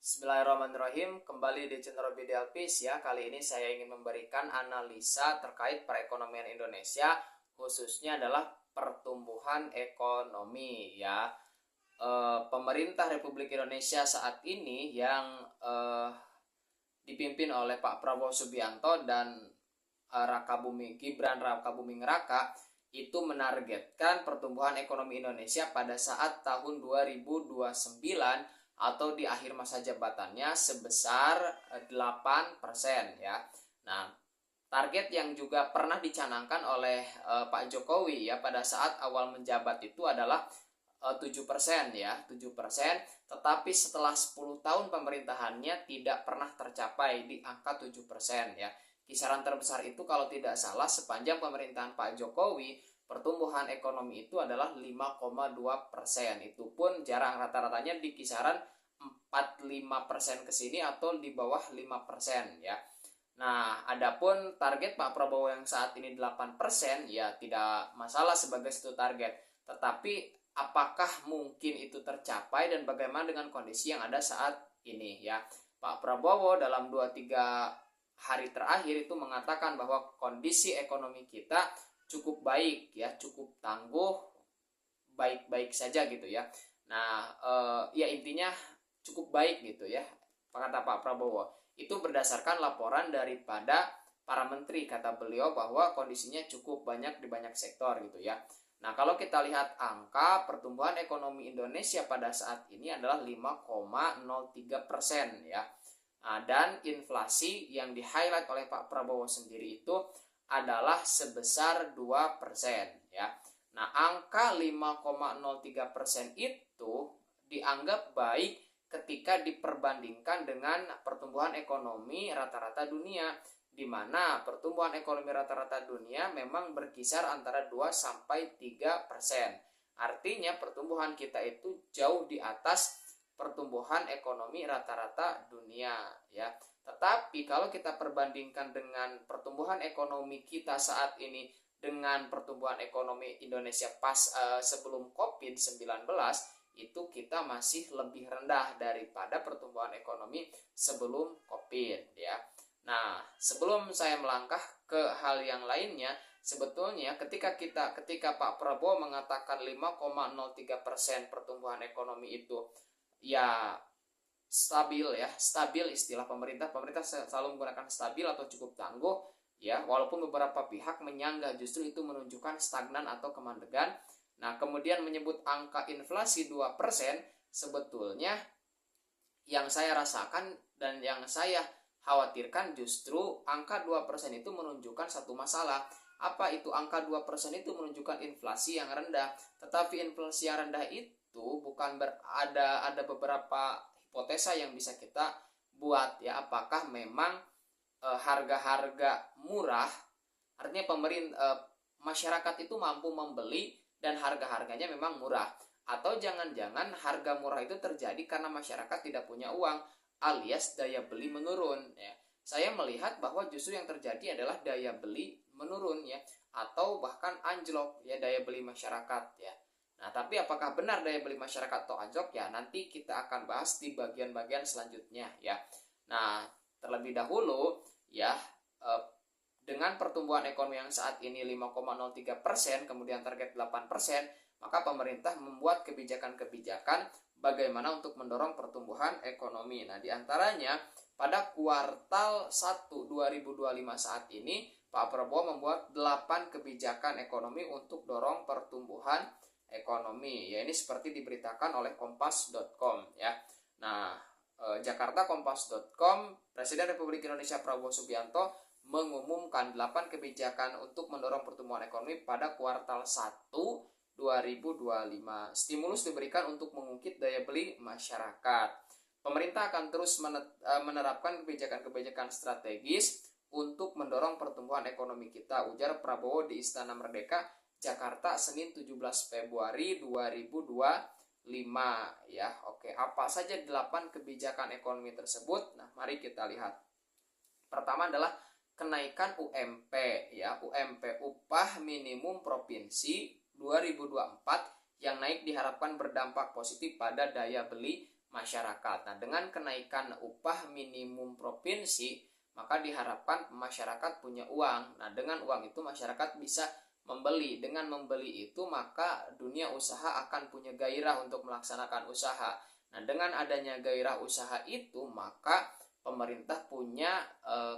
Bismillahirrahmanirrahim, kembali di channel Robi Delpis ya. Kali ini saya ingin memberikan analisa terkait perekonomian Indonesia, khususnya adalah pertumbuhan ekonomi ya. Pemerintah Republik Indonesia saat ini yang dipimpin oleh Pak Prabowo Subianto dan Gibran Rakabuming Raka itu menargetkan pertumbuhan ekonomi Indonesia pada saat tahun 2029 atau di akhir masa jabatannya sebesar 8% ya. Nah, target yang juga pernah dicanangkan oleh Pak Jokowi ya pada saat awal menjabat itu adalah 7% ya, 7%, tetapi setelah 10 tahun pemerintahannya tidak pernah tercapai di angka 7% ya. Kisaran terbesar itu kalau tidak salah sepanjang pemerintahan Pak Jokowi, pertumbuhan ekonomi itu adalah 5,2%. Itu pun jarang, rata-ratanya di kisaran 45% ke sini atau di bawah 5% ya. Nah, adapun target Pak Prabowo yang saat ini 8% ya tidak masalah sebagai satu target. Tetapi apakah mungkin itu tercapai dan bagaimana dengan kondisi yang ada saat ini ya. Pak Prabowo dalam 2-3 hari terakhir itu mengatakan bahwa kondisi ekonomi kita cukup baik ya, cukup tangguh, baik-baik saja gitu ya. Nah, ya intinya cukup baik gitu ya, kata Pak Prabowo. Itu berdasarkan laporan daripada para menteri, kata beliau bahwa kondisinya cukup banyak di banyak sektor gitu ya. Nah, kalau kita lihat angka pertumbuhan ekonomi Indonesia pada saat ini adalah 5,03% ya. Nah, dan inflasi yang di-highlight oleh Pak Prabowo sendiri itu adalah sebesar 2% ya. Nah, angka 5,03% itu dianggap baik ketika diperbandingkan dengan pertumbuhan ekonomi rata-rata dunia, di mana pertumbuhan ekonomi rata-rata dunia memang berkisar antara 2-3%. Artinya pertumbuhan kita itu jauh di atas pertumbuhan ekonomi rata-rata dunia ya. Tetapi kalau kita perbandingkan dengan pertumbuhan ekonomi kita saat ini dengan pertumbuhan ekonomi Indonesia pas sebelum COVID-19, itu kita masih lebih rendah daripada pertumbuhan ekonomi sebelum COVID ya. Nah, sebelum saya melangkah ke hal yang lainnya, sebetulnya ketika Pak Prabowo mengatakan 5,03% pertumbuhan ekonomi itu ya stabil ya, stabil istilah pemerintah selalu menggunakan stabil atau cukup tangguh ya, walaupun beberapa pihak menyanggah justru itu menunjukkan stagnan atau kemandegan. Nah, kemudian menyebut angka inflasi 2%, sebetulnya yang saya rasakan dan yang saya khawatirkan justru angka 2% itu menunjukkan satu masalah. Apa itu angka 2% itu menunjukkan inflasi yang rendah, tetapi inflasi yang rendah itu bukan ada beberapa hipotesa yang bisa kita buat ya, apakah memang harga-harga murah, artinya masyarakat itu mampu membeli dan harga-harganya memang murah, atau jangan-jangan harga murah itu terjadi karena masyarakat tidak punya uang alias daya beli menurun ya. Saya melihat bahwa justru yang terjadi adalah daya beli menurun ya, atau bahkan anjlok ya daya beli masyarakat ya. Nah, tapi apakah benar daya beli masyarakat atau anjlok ya, nanti kita akan bahas di bagian-bagian selanjutnya ya. Nah, terlebih dahulu ya, dengan pertumbuhan ekonomi yang saat ini 5,03%, kemudian target 8%, maka pemerintah membuat kebijakan-kebijakan bagaimana untuk mendorong pertumbuhan ekonomi. Nah, diantaranya pada kuartal 1 2025 saat ini, Pak Prabowo membuat 8 kebijakan ekonomi untuk dorong pertumbuhan ekonomi. Ya, ini seperti diberitakan oleh kompas.com ya. Nah, jakarta-kompas.com, Presiden Republik Indonesia Prabowo Subianto mengumumkan 8 kebijakan untuk mendorong pertumbuhan ekonomi pada kuartal 1 2025. Stimulus diberikan untuk mengungkit daya beli masyarakat. Pemerintah akan terus menerapkan kebijakan-kebijakan strategis untuk mendorong pertumbuhan ekonomi kita, ujar Prabowo di Istana Merdeka, Jakarta, Senin 17 Februari 2025 ya. Oke, apa saja 8 kebijakan ekonomi tersebut? Nah, mari kita lihat. Pertama adalah kenaikan UMP ya, UMP upah minimum provinsi 2024 yang naik diharapkan berdampak positif pada daya beli masyarakat. Nah, dengan kenaikan upah minimum provinsi, maka diharapkan masyarakat punya uang. Nah, dengan uang itu masyarakat bisa membeli. Dengan membeli itu, maka dunia usaha akan punya gairah untuk melaksanakan usaha. Nah, dengan adanya gairah usaha itu, maka pemerintah punya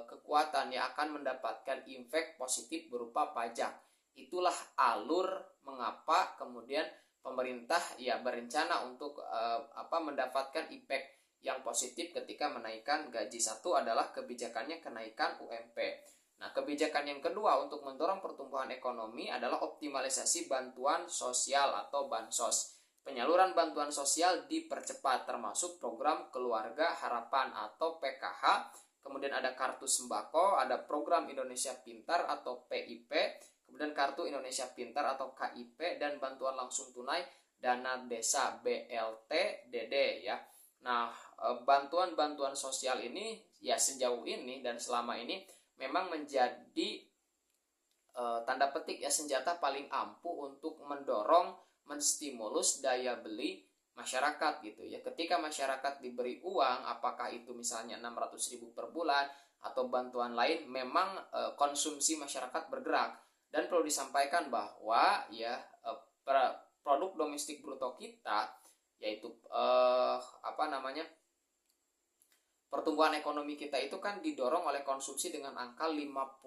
kekuatan yang akan mendapatkan impact positif berupa pajak. Itulah alur mengapa kemudian pemerintah ya berencana untuk mendapatkan impact yang positif ketika menaikkan gaji. Satu adalah kebijakannya kenaikan UMP. Nah, kebijakan yang kedua untuk mendorong pertumbuhan ekonomi adalah optimalisasi bantuan sosial atau bansos. Penyaluran bantuan sosial dipercepat, termasuk program Keluarga Harapan atau PKH, kemudian ada kartu sembako, ada program Indonesia Pintar atau PIP, kemudian kartu Indonesia Pintar atau KIP, dan bantuan langsung tunai dana desa BLT DD ya. Nah, bantuan-bantuan sosial ini ya sejauh ini dan selama ini memang menjadi tanda petik ya senjata paling ampuh untuk mendorong, menstimulus daya beli masyarakat gitu ya. Ketika masyarakat diberi uang, apakah itu misalnya 600.000 per bulan atau bantuan lain, memang konsumsi masyarakat bergerak. Dan perlu disampaikan bahwa ya produk domestik bruto kita, yaitu pertumbuhan ekonomi kita itu kan didorong oleh konsumsi dengan angka 55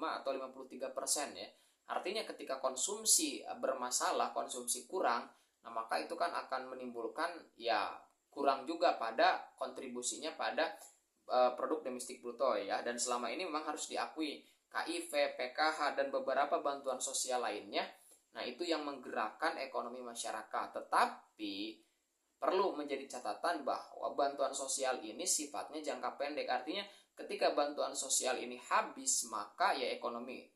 atau 53% ya. Artinya ketika konsumsi bermasalah, konsumsi kurang, nah maka itu kan akan menimbulkan ya kurang juga pada kontribusinya pada produk domestik bruto ya. Dan selama ini memang harus diakui KIP, PKH, dan beberapa bantuan sosial lainnya, nah itu yang menggerakkan ekonomi masyarakat. Tetapi perlu menjadi catatan bahwa bantuan sosial ini sifatnya jangka pendek. Artinya ketika bantuan sosial ini habis, maka ya ekonomi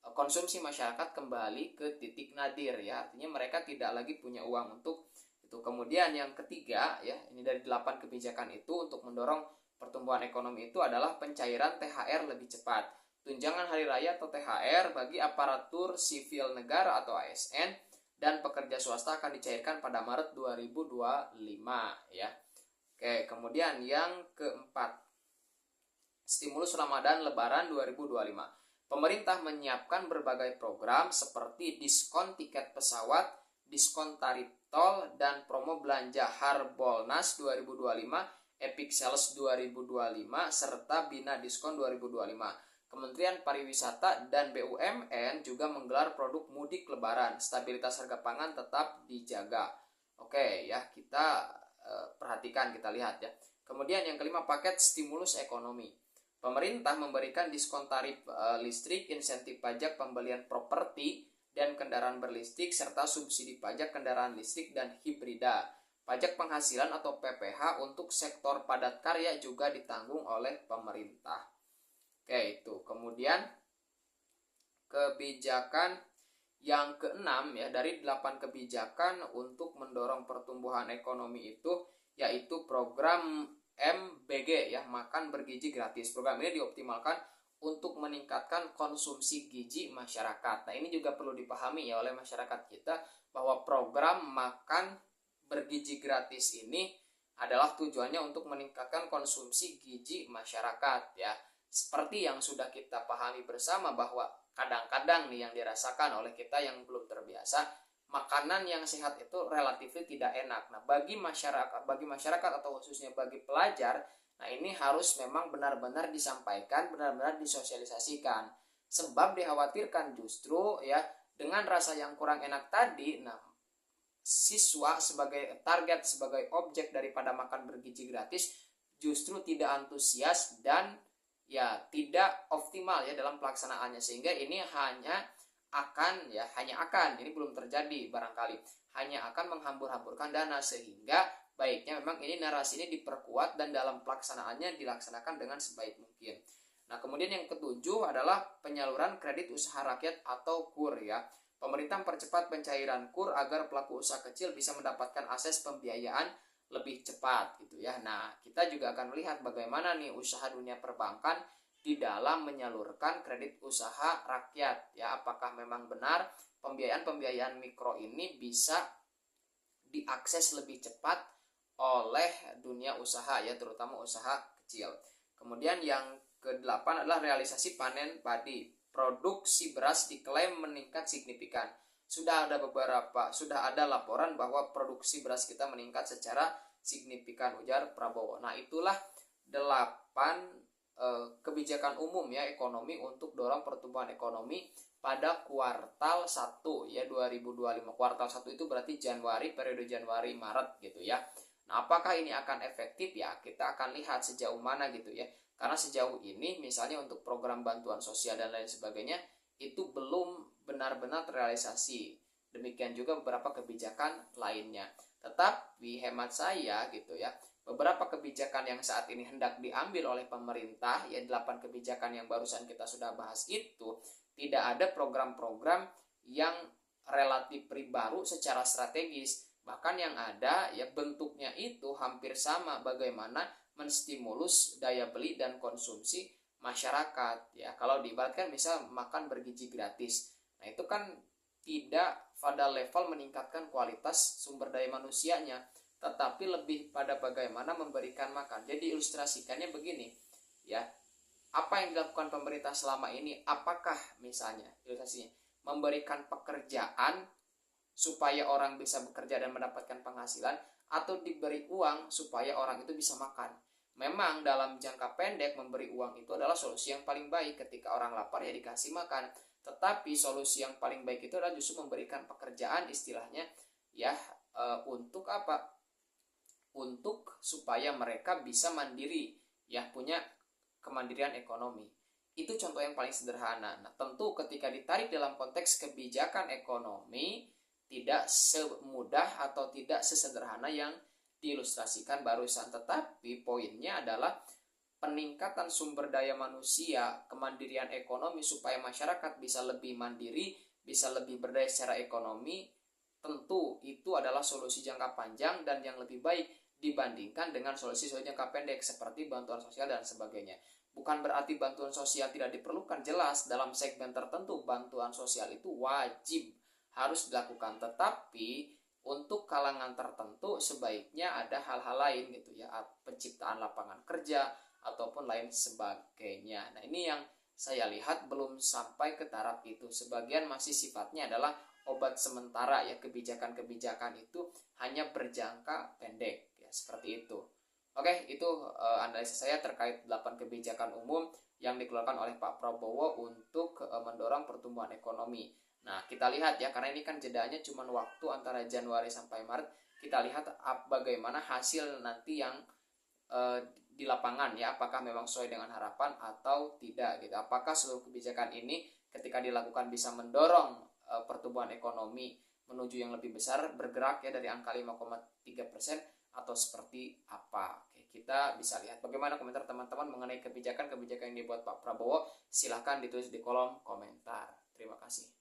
konsumsi masyarakat kembali ke titik nadir ya. Artinya mereka tidak lagi punya uang untuk itu. Kemudian yang ketiga ya, ini dari 8 kebijakan itu untuk mendorong pertumbuhan ekonomi itu adalah pencairan THR lebih cepat. Tunjangan hari raya atau THR bagi aparatur sipil negara atau ASN dan pekerja swasta akan dicairkan pada Maret 2025 ya. Oke, kemudian yang keempat, stimulus Ramadan Lebaran 2025. Pemerintah menyiapkan berbagai program seperti diskon tiket pesawat, diskon tarif tol, dan promo belanja Harbolnas 2025, Epic Sales 2025, serta Bina Diskon 2025. Kementerian Pariwisata dan BUMN juga menggelar produk mudik lebaran. Stabilitas harga pangan tetap dijaga. Oke ya, kita perhatikan, kita lihat ya. Kemudian yang kelima, paket stimulus ekonomi. Pemerintah memberikan diskon tarif listrik, insentif pajak pembelian properti dan kendaraan berlistrik, serta subsidi pajak kendaraan listrik dan hibrida. Pajak penghasilan atau PPH untuk sektor padat karya juga ditanggung oleh pemerintah. Oke, itu. Kemudian kebijakan yang keenam ya, dari 8 kebijakan untuk mendorong pertumbuhan ekonomi itu yaitu program MBG ya, makan bergizi gratis. Program ini dioptimalkan untuk meningkatkan konsumsi gizi masyarakat. Nah, ini juga perlu dipahami ya oleh masyarakat kita bahwa program makan bergizi gratis ini adalah tujuannya untuk meningkatkan konsumsi gizi masyarakat ya. Seperti yang sudah kita pahami bersama bahwa kadang-kadang nih yang dirasakan oleh kita yang belum terbiasa, makanan yang sehat itu relatif tidak enak. Nah, bagi masyarakat atau khususnya bagi pelajar, nah ini harus memang benar-benar disampaikan, benar-benar disosialisasikan. Sebab dikhawatirkan justru ya dengan rasa yang kurang enak tadi, nah siswa sebagai target, sebagai objek daripada makan bergizi gratis justru tidak antusias dan ya tidak optimal ya dalam pelaksanaannya, sehingga ini hanya akan ini belum terjadi barangkali, hanya akan menghambur-hamburkan dana, sehingga baiknya memang ini narasi ini diperkuat dan dalam pelaksanaannya dilaksanakan dengan sebaik mungkin. Nah, kemudian yang ketujuh adalah penyaluran kredit usaha rakyat atau KUR ya. Pemerintah mempercepat pencairan KUR agar pelaku usaha kecil bisa mendapatkan akses pembiayaan lebih cepat gitu ya. Nah, kita juga akan melihat bagaimana nih usaha dunia perbankan di dalam menyalurkan kredit usaha rakyat ya. Apakah memang benar pembiayaan mikro ini bisa diakses lebih cepat oleh dunia usaha ya, terutama usaha kecil. Kemudian yang ke-8 adalah realisasi panen padi. Produksi beras diklaim meningkat signifikan. Sudah ada laporan bahwa produksi beras kita meningkat secara signifikan, ujar Prabowo. Nah, itulah 8 kebijakan umum ya ekonomi untuk dorong pertumbuhan ekonomi pada kuartal 1 ya 2025. Kuartal 1 itu berarti Januari, periode Januari Maret gitu ya. Nah, apakah ini akan efektif ya? Kita akan lihat sejauh mana gitu ya. Karena sejauh ini misalnya untuk program bantuan sosial dan lain sebagainya itu belum benar-benar terrealisasi. Demikian juga beberapa kebijakan lainnya. Tetapi hemat saya gitu ya, beberapa kebijakan yang saat ini hendak diambil oleh pemerintah, ya 8 kebijakan yang barusan kita sudah bahas itu, tidak ada program-program yang relatif baru secara strategis. Bahkan yang ada ya bentuknya itu hampir sama, bagaimana menstimulus daya beli dan konsumsi masyarakat. Ya, kalau diibaratkan misal makan bergizi gratis. Nah, itu kan tidak pada level meningkatkan kualitas sumber daya manusianya, tetapi lebih pada bagaimana memberikan makan. Jadi ilustrasikannya begini, ya. Apa yang dilakukan pemerintah selama ini? Apakah misalnya ilustrasinya memberikan pekerjaan supaya orang bisa bekerja dan mendapatkan penghasilan, atau diberi uang supaya orang itu bisa makan? Memang dalam jangka pendek memberi uang itu adalah solusi yang paling baik. Ketika orang lapar ya dikasih makan. Tetapi solusi yang paling baik itu adalah justru memberikan pekerjaan, istilahnya ya, untuk apa? Untuk supaya mereka bisa mandiri, ya, punya kemandirian ekonomi. Itu contoh yang paling sederhana. Nah, tentu ketika ditarik dalam konteks kebijakan ekonomi tidak semudah atau tidak sesederhana yang diilustrasikan barusan. Tetapi poinnya adalah peningkatan sumber daya manusia, kemandirian ekonomi supaya masyarakat bisa lebih mandiri, bisa lebih berdaya secara ekonomi. Tentu itu adalah solusi jangka panjang dan yang lebih baik dibandingkan dengan solusi jangka pendek seperti bantuan sosial dan sebagainya. Bukan berarti bantuan sosial tidak diperlukan, jelas dalam segmen tertentu bantuan sosial itu wajib harus dilakukan, tetapi untuk kalangan tertentu sebaiknya ada hal-hal lain gitu ya, penciptaan lapangan kerja ataupun lain sebagainya. Nah, ini yang saya lihat belum sampai ke taraf itu. Sebagian masih sifatnya adalah obat sementara ya, kebijakan-kebijakan itu hanya berjangka pendek ya, seperti itu. Oke, itu analisa saya terkait 8 kebijakan umum yang dikeluarkan oleh Pak Prabowo untuk mendorong pertumbuhan ekonomi. Nah, kita lihat ya, karena ini kan jedanya cuma waktu antara Januari sampai Maret. Kita lihat bagaimana hasil nanti yang di lapangan ya, apakah memang sesuai dengan harapan atau tidak gitu. Apakah seluruh kebijakan ini ketika dilakukan bisa mendorong pertumbuhan ekonomi menuju yang lebih besar, bergerak ya dari angka 5,3% atau seperti apa. Oke, kita bisa lihat bagaimana komentar teman-teman mengenai kebijakan yang dibuat Pak Prabowo. Silahkan ditulis di kolom komentar. Terima kasih.